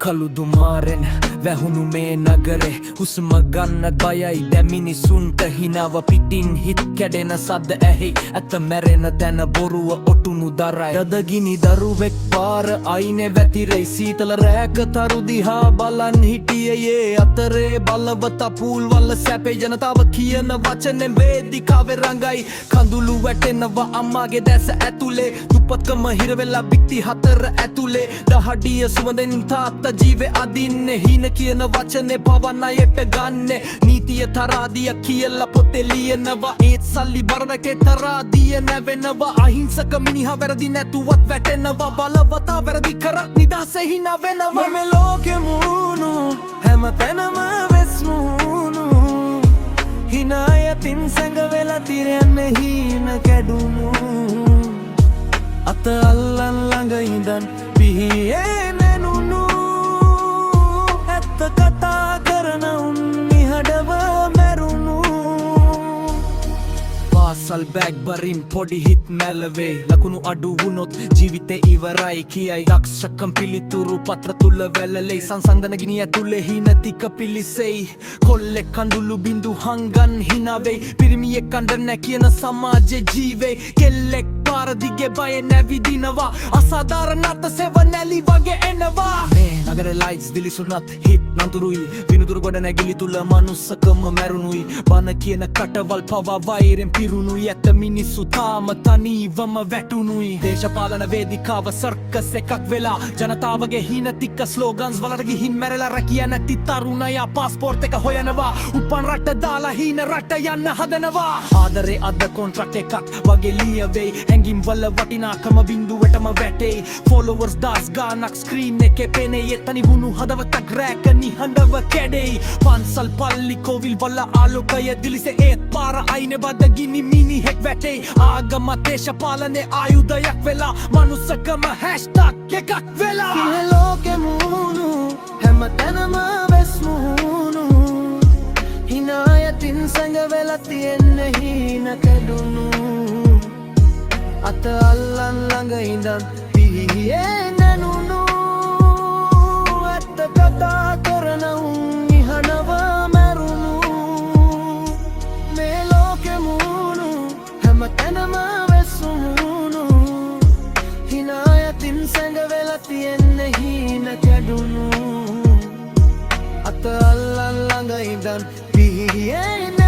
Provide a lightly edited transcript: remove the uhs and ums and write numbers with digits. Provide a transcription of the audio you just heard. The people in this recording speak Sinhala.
කළුදු මාරෙන් වැහුණු මේ නගරේ හුස්ම ගන්නත් බයයි දැන් මිනිසුන්ට හිනාව පිටින් හිත් කැඩෙන සද්ද ඇහි ඇත මැරෙන තැන බොරුව ඔටුනු දරයි රදගිනි දරුවෙක් පාර අයිනේ වැතිරෙයි සීතල රැක තරු දිහා බලන් හිටියේ අතරේ බලවත පූල් වල සැපේ ජනතාව කියන වචනෙන් වේදිකාවේ රඟයි කඳුළු වැටෙනවා අම්මාගේ දැස ඇතුලේ දුප්පත්කම හිර වෙලා බික්ටි හතර ඇතුලේ දහඩිය සුවඳෙන් තාත්තා ජීවේ අදින්නේ හින කියන වචනේ පවන්නයට ගන්නේ නීතිය තරාදිය කියලා පොතේ ලියනවා ඒත් සල්ලි බරවැකේ තරාදිය නැවෙනවා අහිංසක මිනිහා වැරදි නැතුවත් වැටෙනවා බලවතා වැරදි කරත් නිදහසේ හිනා වෙනවා මේ ලෝකෙ මුණු හැමතැනම වෙස් මුණු හිනායතින් සැඟ වෙලා තිරයන්නේ හින කැඩුණු අත අල්ලන් ළඟ ඉඳන් පිහියේ නැනුණු ඇත්ත කතා කරන උන් නිහඬව මැරුණු පාසල් බෑග් බරින් පොඩි හිත් මැලවේ ලකුණු අඩු වුණොත් ජීවිතේ ඉවරයි කියයි දක්ෂකම් පිළිතුරු පත්‍ර තුල වැළලේ සංසන්දන ගිනි ඇතුලේ හින තික පිලිසෙයි කොල්ලෙක් කඳුළු බිඳු හංගන් හිනාවේ පිරිමියෙක් කණ්ඩ නැ කියන සමාජයේ ජීවේ කෙල්ලෙක් පාර දිගේ බය නැවිදිනවා අසාධාරණ අත සෙව නැලි වගේ එනවා මේ නගර ලයිට්ස් දිලිසුනත් හිත් නඳුරුයි විනුදුරු ගොඩ නැගිලි තුල මනුස්සකම මැරුණුයි බන කියන කටවල් පවා වෛරෙන් පිරුණුයි ඇත මිනිස්සු තාම තනීවම වැටුණුයි දේශපාලන වේදිකාව සර්කස් එකක් වෙලා ජනතාවගේ හින තික්ක ස්ලෝගන්ස් වලට ගිහින් මැරලා රැකිය නැති තරුණයා පාස්පෝර්ට් එක හොයනවා උපන් රට දාලා හින රට යන්න හදනවා ආදරේ අද කොන්ට්‍රැක්ට් එකක් වගේ ලියවෙයි හැංගිම් වල වටිනාකම බිඳුවටම වැටේ ෆොලෝවර්ස් දාස් ගානක් ස්ක්‍රීන් එකේ පෙනේ එතනි වුණු හදවතක් රැක නිහඬව කැඩෙයි පන්සල් පල්ලි කෝවිල් වල ආලෝකය දිලිසේ ඒත් පාර අයිනේ බදගිනි මිනිහෙක් වැටේ ආගම දේශපාලනේ ආයුධයක් වෙලා මනුස්සකම හැෂ්ටැග් එකක් වෙලා මේ ලෝකෙ මුණු හැමතැනම වෙස් මුණු හිනායතින් සැඟ වෙලා තියෙන්නේ හින කැඩුණු අත අල්ලන් ළඟ ඉඳන් පිහියේ නැනුණු ඇත්ත කතා කරන උන් නිහඬව මැරුණු මේ ලෝකෙ මුණු හැමතැනම වෙස් මුණු හිනායතින් සැඟ වෙලා තියෙන්නේ හින කැඩුණු අත අල්ලන් ළඟ ඉඳන් පිහියේ